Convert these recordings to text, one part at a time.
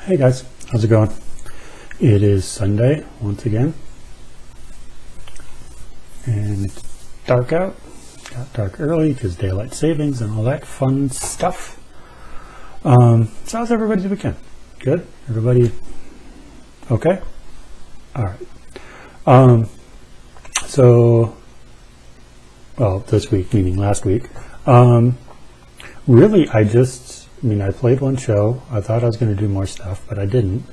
Hey guys, how's it going? It is Sunday once again, and it's dark out. Got dark early because daylight savings and all that fun stuff. So how's everybody's weekend? Good? Everybody okay? All right. This week, meaning last week. Really, I played one show. I thought I was going to do more stuff, but I didn't.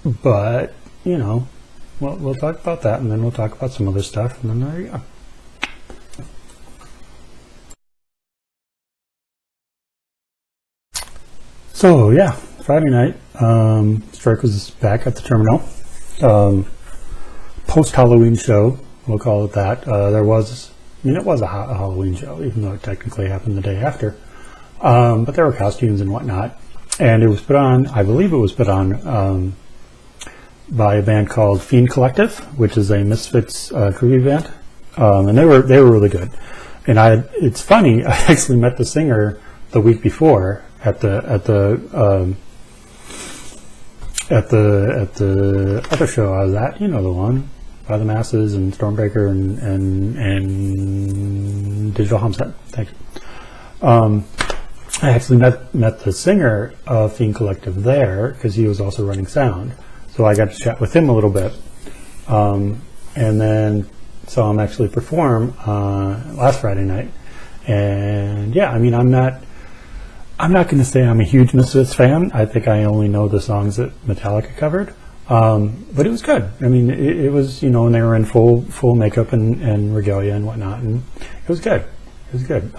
But, we'll talk about that, and then we'll talk about some other stuff, and then there you go. So, yeah, Friday night, Strike was back at the terminal. Post-Halloween show, we'll call it that. It was a Halloween show, even though it technically happened the day after. But there were costumes and whatnot, and it was put on, I believe it was put on by a band called Fiend Collective, which is a Misfits tribute band, and they were really good. And it's funny, I actually met the singer the week before at the other show I was at, the one by the Masses and Stormbreaker and Digital Homestead. Thank you. I actually met the singer of Fiend Collective there because he was also running sound. So I got to chat with him a little bit. And then saw him actually perform last Friday night. And yeah, I'm not going to say I'm a huge Misfits fan. I think I only know the songs that Metallica covered. But it was good. It was, and they were in full makeup and regalia and whatnot. And it was good. It was good.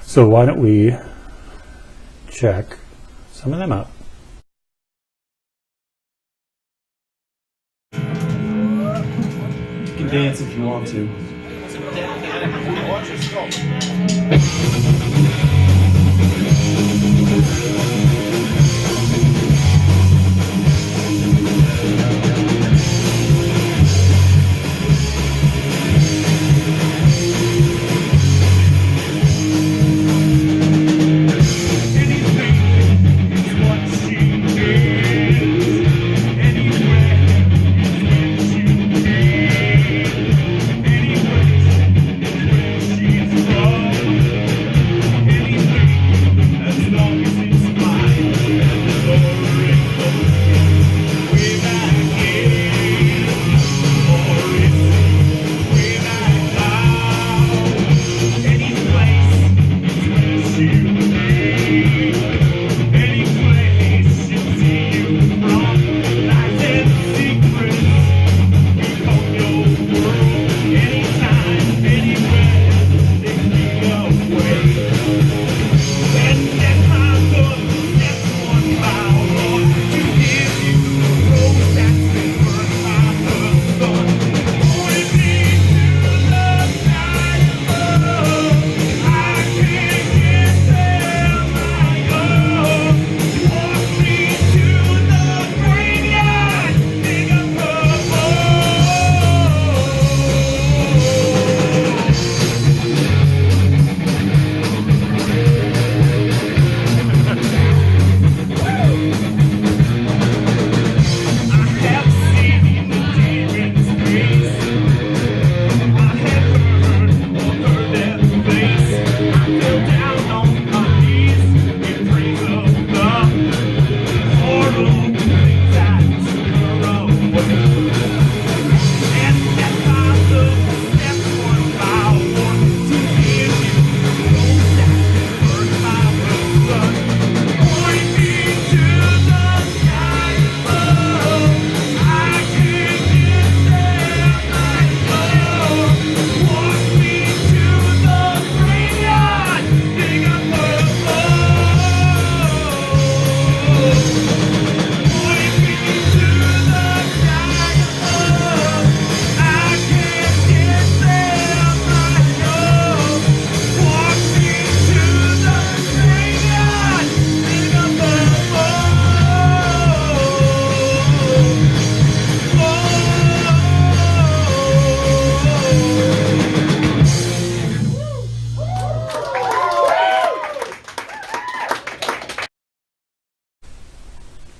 So why don't we check some of them out. You can dance if you want to.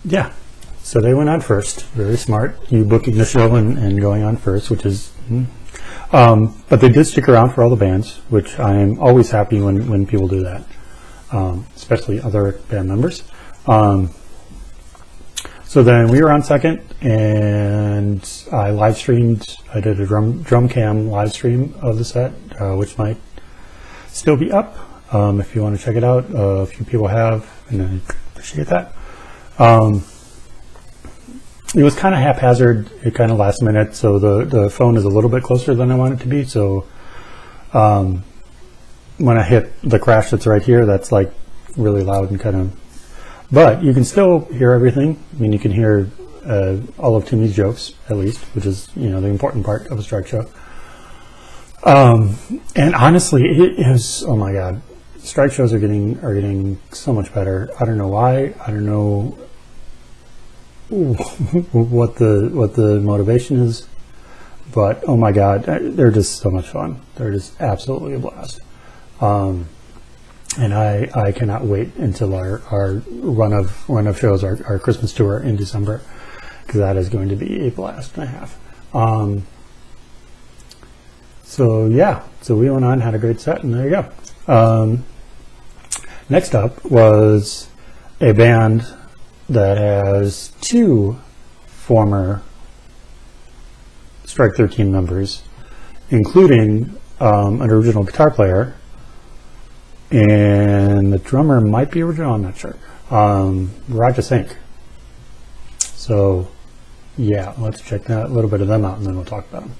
Yeah. So they went on first. Very smart. You booking the show and going on first, which is. But they did stick around for all the bands, which I am always happy when people do that, especially other band members. So then we were on second, and I live streamed. I did a drum cam live stream of the set, which might still be up if you want to check it out. A few people have, and I appreciate that. It was kind of haphazard, kind of last minute, so the phone is a little bit closer than I want it to be. So when I hit the crash that's right here, that's like really loud and kind of. But you can still hear everything. I mean, you can hear all of Timmy's jokes, at least, which is, the important part of a Strike show. And honestly, it is, oh my God, Strike shows are getting so much better. I don't know why. I don't know what the motivation is, but oh my God, they're just so much fun. They're just absolutely a blast. And I cannot wait until our run of shows, our Christmas tour in December, because that is going to be a blast and a half. So yeah, so we went on, had a great set, and there you go. Next up was a band that has 2 former Strike 13 members, including an original guitar player, and the drummer might be original, I'm not sure, Raja Singh. So yeah, let's check that, a little bit of them out, and then we'll talk about them.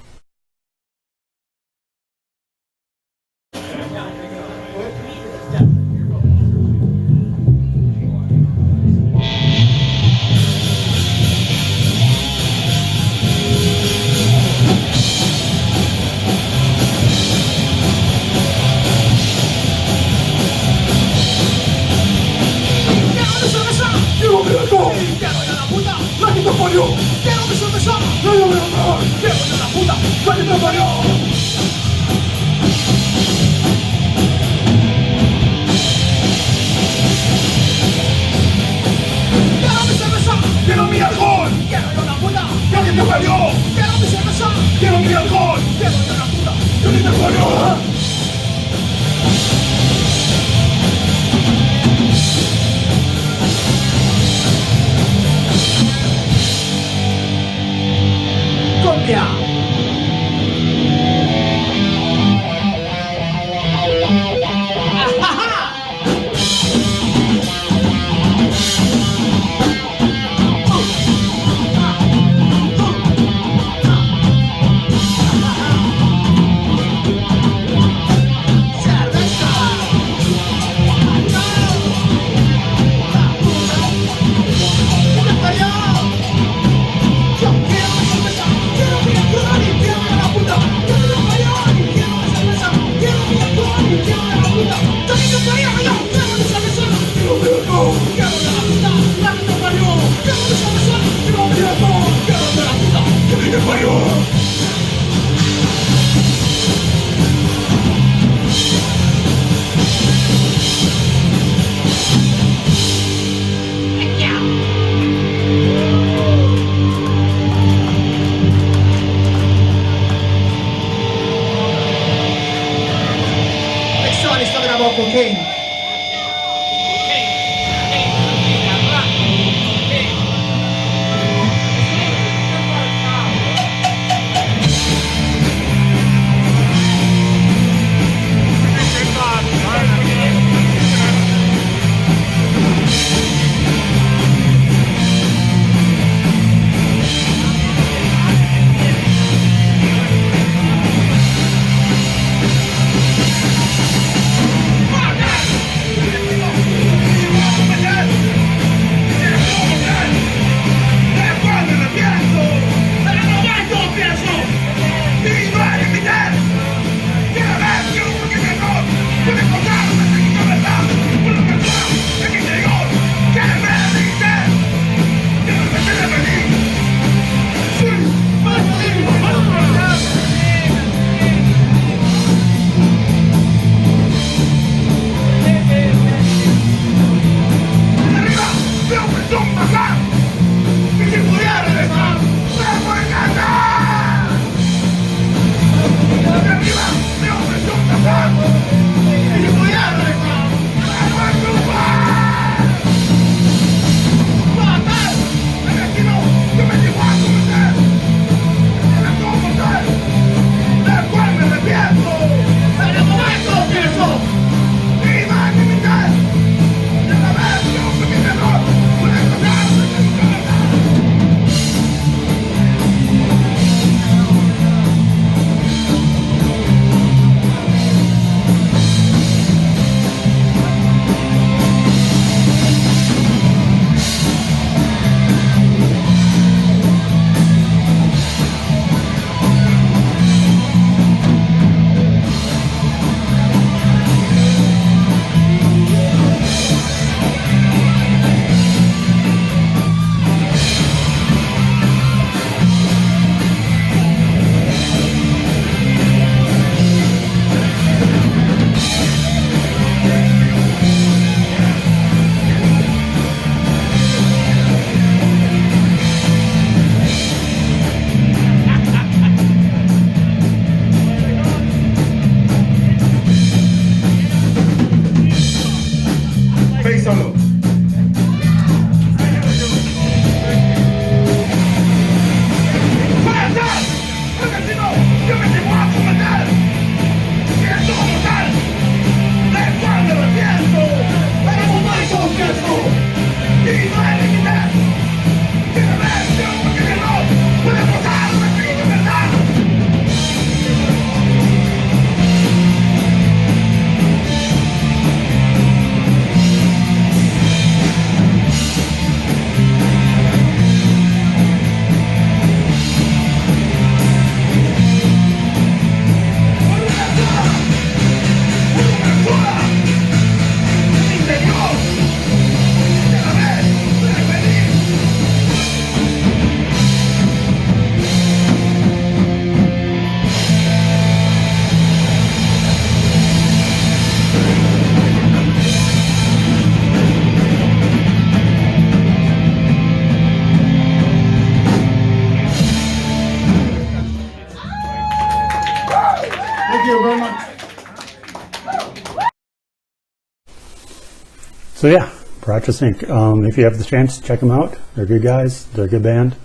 So yeah, Paracha Sync. If you have the chance, check them out. They're good guys. They're a good band.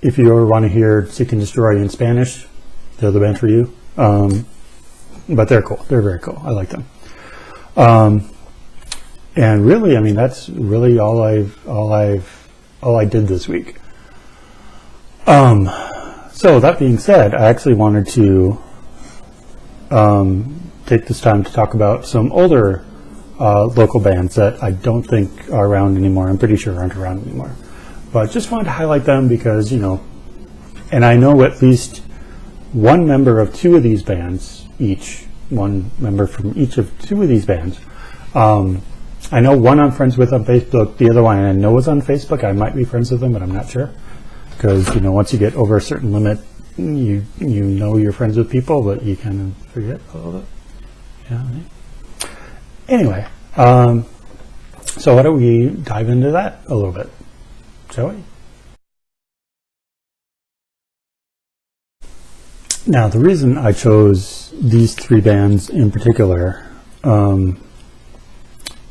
If you ever want to hear Seek and Destroy in Spanish, they're the band for you. But they're cool. They're very cool. I like them. And really, I mean, that's really all I did this week. So that being said, I actually wanted to take this time to talk about some older local bands that I don't think are around anymore. I'm pretty sure aren't around anymore. But just wanted to highlight them because, you know, and I know at least one member of two of these bands, one member from each of two of these bands. I know one I'm friends with on Facebook, the other one I know is on Facebook. I might be friends with them, but I'm not sure. Because, you know, once you get over a certain limit, you know you're friends with people, but you kind of forget a little bit. Yeah. Anyway, so why don't we dive into that a little bit, shall we? Now, the reason I chose these three bands in particular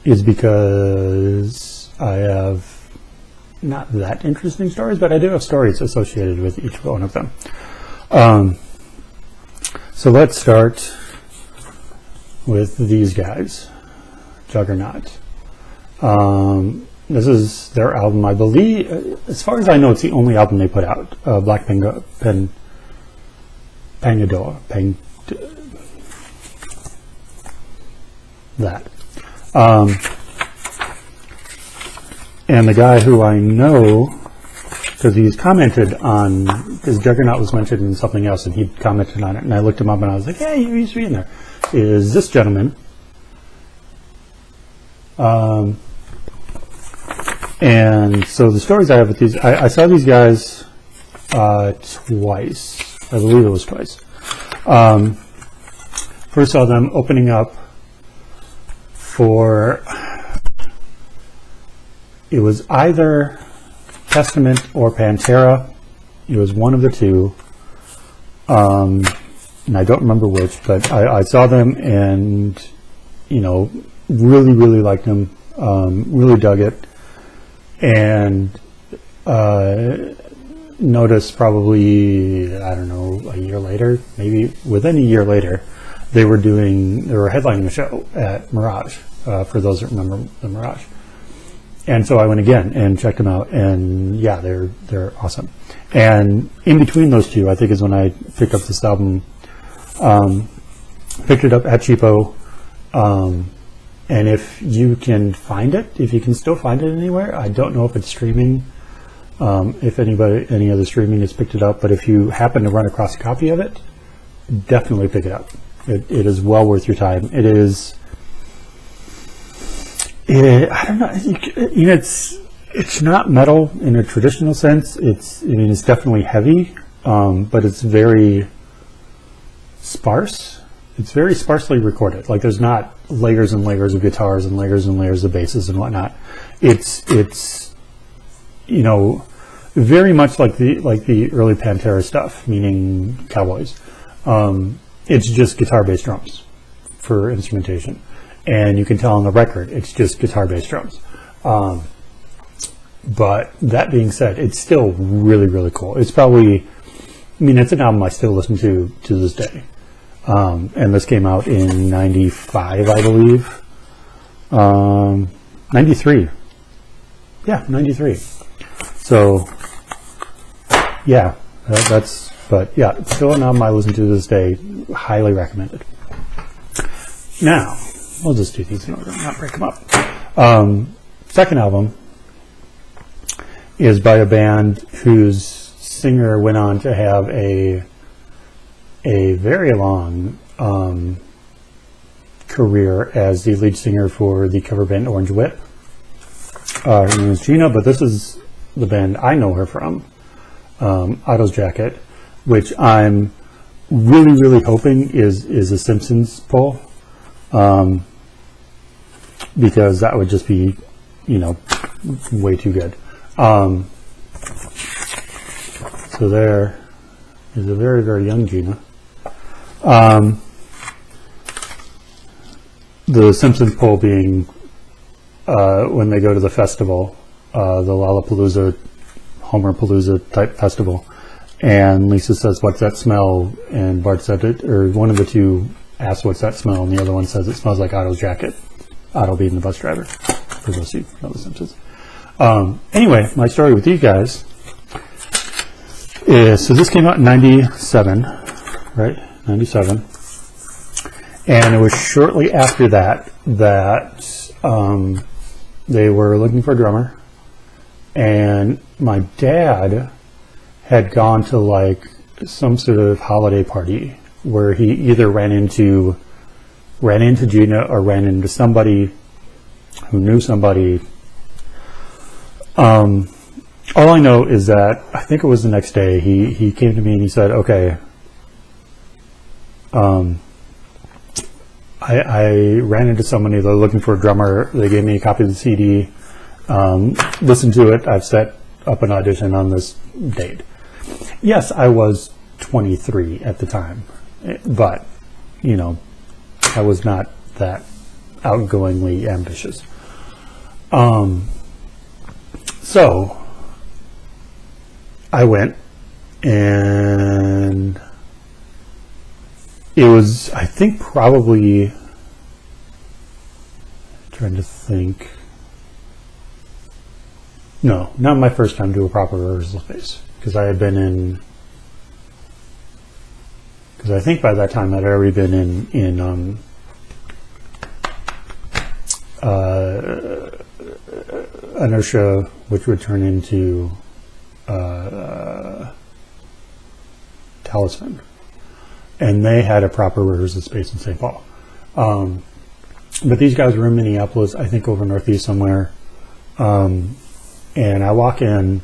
is because I have not that interesting stories, but I do have stories associated with each one of them. So let's start with these guys, Juggernaut. This is their album, I believe. As far as I know, it's the only album they put out. Black Pangadoa. That. And the guy who I know, because he's commented on, because Juggernaut was mentioned in something else, and he commented on it, and I looked him up, and I was like, hey, you used to be in there, is this gentleman. And so the stories I have with these, I saw these guys twice. I believe it was twice. First saw them opening up for, it was either Testament or Pantera. It was one of the two. And I don't remember which, but I saw them and, you know, really, really liked them. Really dug it. And noticed probably, I don't know, a year later, maybe within a year later, they were headlining a show at Mirage, for those that remember the Mirage. And so I went again and checked them out, and yeah, they're awesome. And in between those two, I think is when I picked up this album, picked it up at Cheapo, and if you can find it, if you can still find it anywhere, I don't know if it's streaming, if any other streaming has picked it up, but if you happen to run across a copy of it, definitely pick it up. It is well worth your time. It is, I don't know, you know, it's not metal in a traditional sense. It's definitely heavy, but it's very sparse. It's very sparsely recorded. Like, there's not layers and layers of guitars and layers of basses and whatnot. It's you know, very much like the early Pantera stuff, meaning Cowboys. It's just guitar bass drums for instrumentation, and you can tell on the record it's just guitar bass drums. But that being said, it's still really, really cool. It's probably, I mean, it's an album I still listen to this day. And this came out in 95, I believe. 93. Yeah, 93. So, yeah, but yeah, it's still an album I listen to this day. Highly recommended. Now, we'll just do these in order, not break them up. Second album is by a band whose singer went on to have a very long career as the lead singer for the cover band Orange Whip. Her name is Gina, but this is the band I know her from, Otto's Jacket, which I'm really, really hoping is a Simpsons pull, because that would just be, you know, way too good. So there is a very, very young Gina. the Simpsons poll being when they go to the festival, the Lollapalooza, Homerpalooza type festival, and Lisa says, "What's that smell?" And Bart said it, or one of the two asks, "What's that smell?" And the other one says, "It smells like Otto's jacket." Otto being the bus driver, for those of you who know the Simpsons. Anyway, my story with you guys is, so this came out in 97, right? 97. And it was shortly after that they were looking for a drummer. And my dad had gone to like some sort of holiday party where he either ran into Gina or ran into somebody who knew somebody. All I know is that I think it was the next day he came to me and he said, "Okay, I ran into somebody, they're looking for a drummer, they gave me a copy of the CD, listen to it, I've set up an audition on this date." Yes, I was 23 at the time, but, you know, I was not that outgoingly ambitious. So I went, and it was, I think, probably, trying to think, no, not my first time to a proper rehearsal space, because I had been in, because I think by that time I'd already been in Inertia, which would turn into Talisman. And they had a proper rehearsal space in St. Paul. But these guys were in Minneapolis, I think over Northeast somewhere. And I walk in,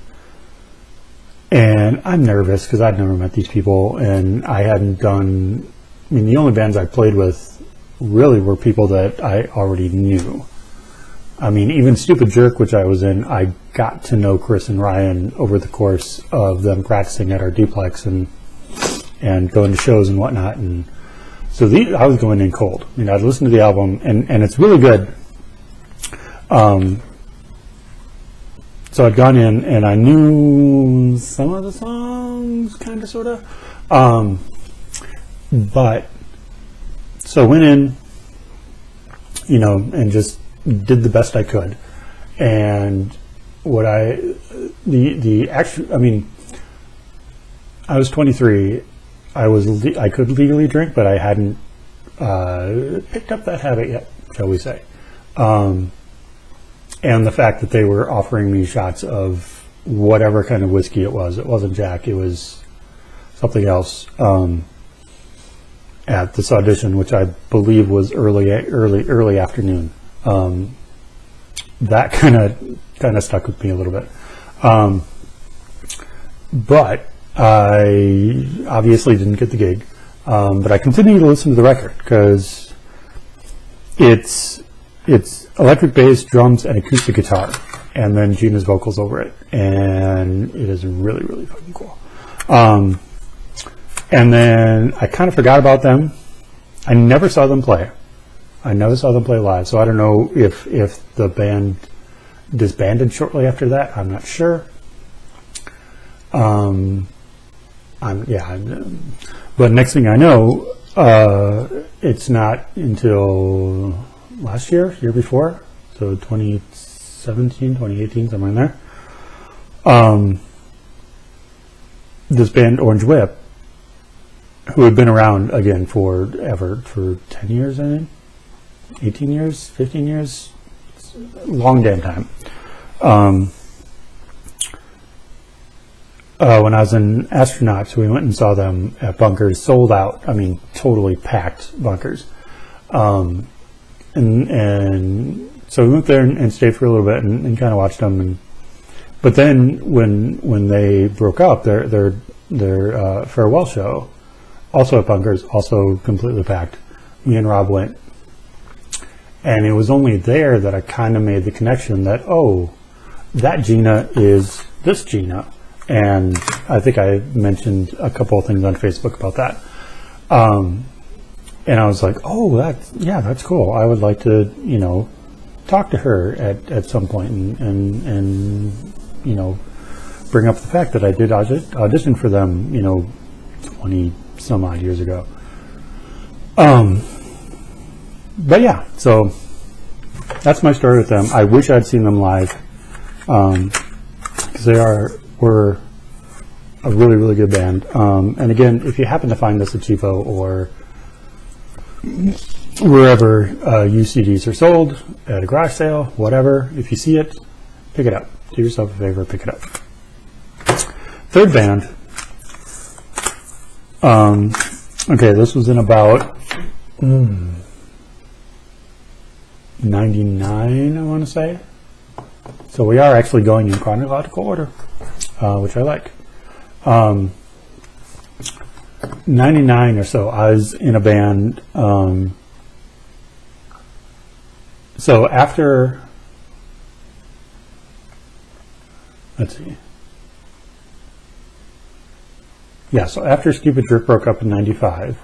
and I'm nervous because I'd never met these people, and I hadn't done, I mean, the only bands I played with really were people that I already knew. I mean, even Stupid Jerk, which I was in, I got to know Chris and Ryan over the course of them practicing at our duplex and going to shows and whatnot. And so I was going in cold. I mean, I'd listened to the album, and it's really good. So I'd gone in, and I knew some of the songs, kind of, sort of. But, so went in, you know, and just did the best I could. And what I was 23. I could legally drink, but I hadn't picked up that habit yet, shall we say. And the fact that they were offering me shots of whatever kind of whiskey it wasn't Jack, it was something else, at this audition, which I believe was early afternoon. That kind of stuck with me a little bit. But I obviously didn't get the gig. But I continued to listen to the record because it's electric bass, drums, and acoustic guitar, and then Gina's vocals over it, and it is really, really fucking cool. And then I kind of forgot about them. I never saw them play. I never saw them play live, so I don't know if the band disbanded shortly after that. I'm not sure. But next thing I know, it's not until last year before, so 2017, 2018, somewhere in there. This band, Orange Whip, who had been around again for 10 years, I think, 18 years, 15 years, long damn time. When I was in Astronauts, we went and saw them at Bunkers, sold out. I mean, totally packed Bunkers. And so we went there and stayed for a little bit and kind of watched them. But then when they broke up, their farewell show, also at Bunkers, also completely packed, me and Rob went. And it was only there that I kind of made the connection that, oh, that Gina is this Gina. And I think I mentioned a couple of things on Facebook about that. And I was like, oh, that's cool. I would like to, talk to her at some point and bring up the fact that I did audition for them, 20 some odd years ago. But yeah, so that's my story with them. I wish I'd seen them live, because were a really, really good band. And again, if you happen to find this at Cheapo or wherever UCDs are sold, at a garage sale, whatever, if you see it, pick it up. Do yourself a favor, pick it up. Third band. Okay, this was in about 99, I want to say. So we are actually going in chronological order, which I like. 99 or so, I was in a band. So after, let's see. Yeah, so after Stupid Jerk broke up in 95,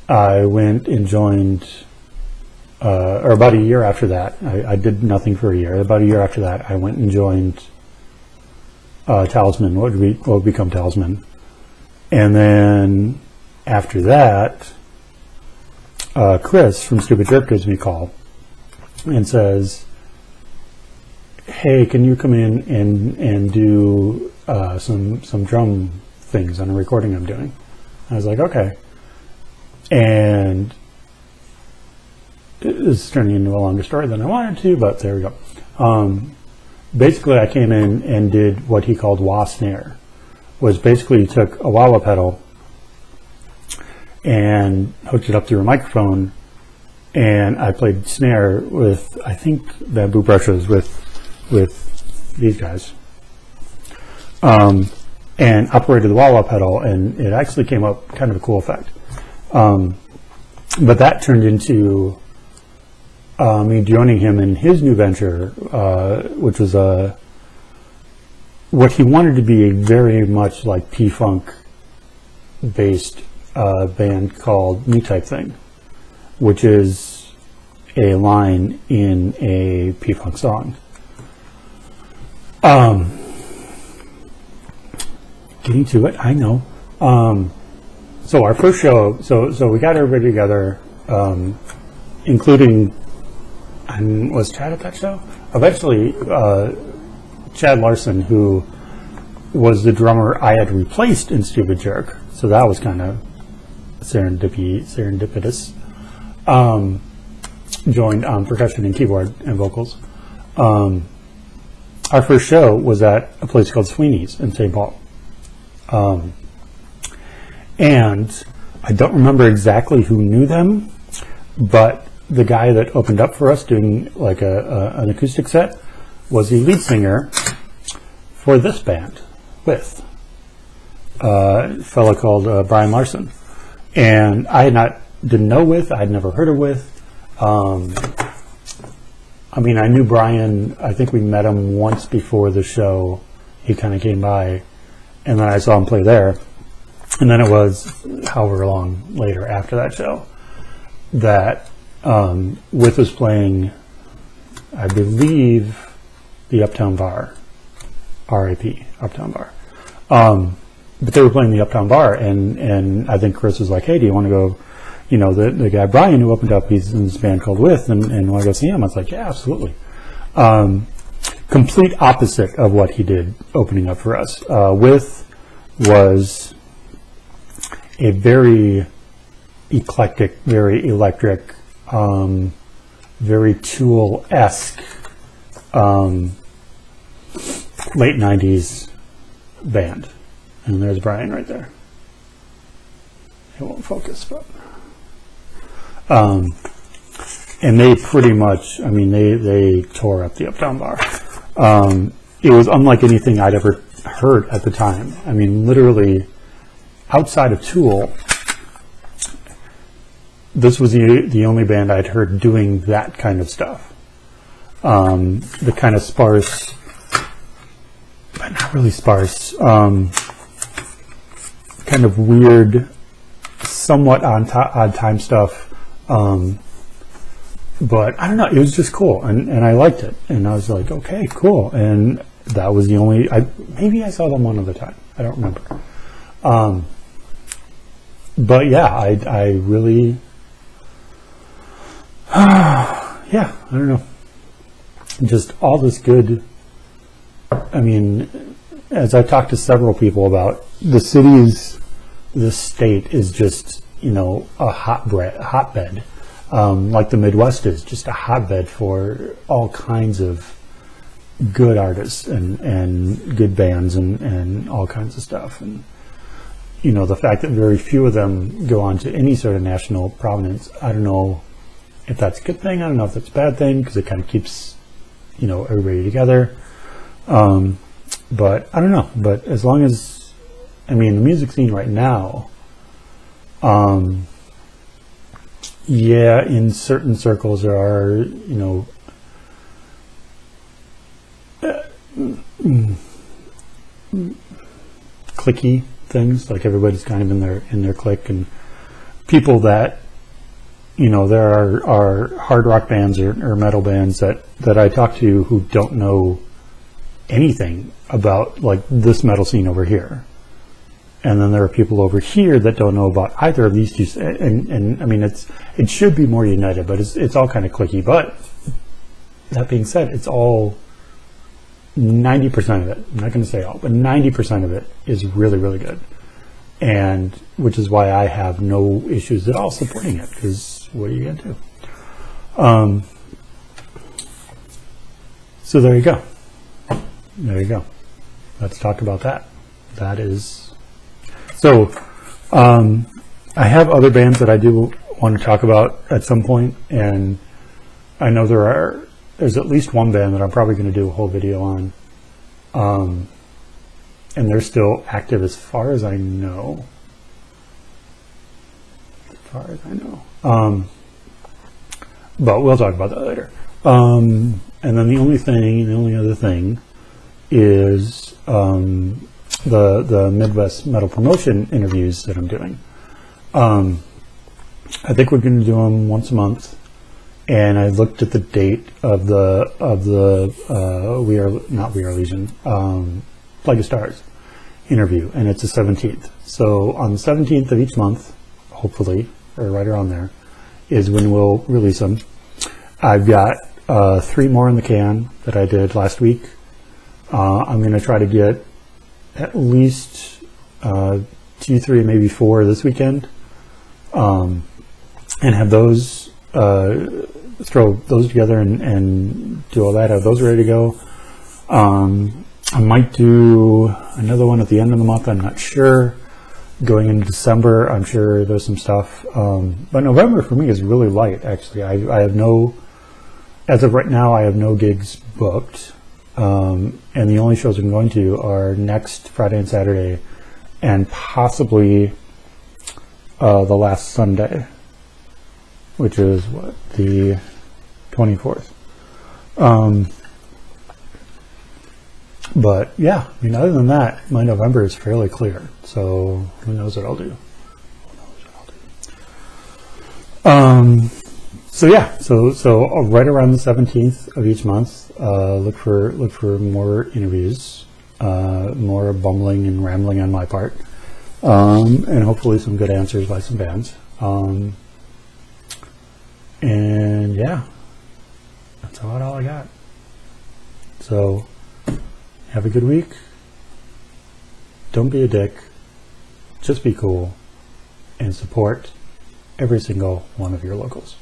I went and joined, or about a year after that, I did nothing for a year. About a year after that, I went and joined Talisman, what would become Talisman. And then after that, Chris from Stupid Jerk gives me a call and says, hey, can you come in and do some drum things on a recording I'm doing? I was like, okay. And it's turning into a longer story than I wanted to, but there we go. Basically, I came in and did what he called wah snare, was basically he took a wah-wah pedal and hooked it up through a microphone, and I played snare with, I think, bamboo brushes with these guys, and operated the wah-wah pedal, and it actually came up kind of a cool effect. But that turned into me joining him in his new venture, which was what he wanted to be a very much like P-Funk based band called Me Type Thing, which is a line in a P-Funk song. Getting to it, I know. So our first show, so we got everybody together, including, was Chad at that show? Eventually, Chad Larson, who was the drummer I had replaced in Stupid Jerk, so that was kind of serendipitous, joined on percussion and keyboard and vocals. Our first show was at a place called Sweeney's in St. Paul. And I don't remember exactly who knew them, but the guy that opened up for us doing like an acoustic set was the lead singer for this band with a fellow called Brian Larson. And I didn't know with, I'd never heard of with. I mean, I knew Brian, I think we met him once before the show. He kind of came by, and then I saw him play there. And then it was however long later after that show that With was playing, I believe, the Uptown Bar, R.I.P. Uptown Bar. But they were playing the Uptown Bar, and I think Chris was like, hey, do you want to go, the guy Brian who opened up, he's in this band called With, and want to go see him? I was like, yeah, absolutely. Complete opposite of what he did opening up for us. With was a very eclectic, very electric, very Tool-esque late 90s band. And there's Brian right there. It won't focus, but and they pretty much, I mean, they tore up the Uptown Bar. It was unlike anything I'd ever heard at the time. I mean, literally, outside of Tool, this was the only band I'd heard doing that kind of stuff. The kind of sparse, but not really sparse, kind of weird somewhat odd time stuff. But I don't know, it was just cool, and I liked it, and I was like, okay, cool. And that was the only, maybe I saw them one other time, I don't remember. But yeah, I really, yeah, I don't know, just all this good. I mean, as I've talked to several people about, this state is just, you know, a hotbed. Like the Midwest is just a hotbed for all kinds of good artists and good bands and all kinds of stuff. And, you know, the fact that very few of them go on to any sort of national prominence, I don't know if that's a good thing. I don't know if that's a bad thing, because it kind of keeps, you know, everybody together. But I don't know. But as long as, I mean, the music scene right now, yeah, in certain circles there are, you know, cliquey things, like everybody's kind of in their clique, and people that, you know, there are hard rock bands or metal bands that I talk to who don't know anything about like this metal scene over here. And then there are people over here that don't know about either of these two. And I mean, it should be more united, but it's all kind of cliquey. But that being said, it's all 90% of it. I'm not going to say all, but 90% of it is really, really good. And which is why I have no issues at all supporting it, because what are you going to do? So there you go. There you go. Let's talk about that. That is... So, I have other bands that I do want to talk about at some point, and I know there's at least one band that I'm probably going to do a whole video on, and they're still active as far as I know. But we'll talk about that later. And then the only other thing is the Midwest Metal Promotion interviews that I'm doing. I think we're going to do them once a month, and I looked at the date of the We Are Legion, Plague of Stars interview, and it's the 17th. So on the 17th of each month, hopefully, or right around there, is when we'll release them. I've got 3 more in the can that I did last week. I'm going to try to get at least 2, 3, maybe 4 this weekend, and have those, throw those together and do all that, have those ready to go. I might do another one at the end of the month, I'm not sure. Going into December, I'm sure there's some stuff, but November for me is really light, actually. I have no, as of right now, I have no gigs booked. And the only shows I'm going to are next Friday and Saturday, and possibly the last Sunday, which is what, the 24th. But yeah, I mean, other than that, my November is fairly clear. So who knows what I'll do? So yeah, so right around the 17th of each month, look for more interviews, more bumbling and rambling on my part, and hopefully some good answers by some bands. And yeah, that's about all I got. So have a good week. Don't be a dick. Just be cool, and support every single one of your locals.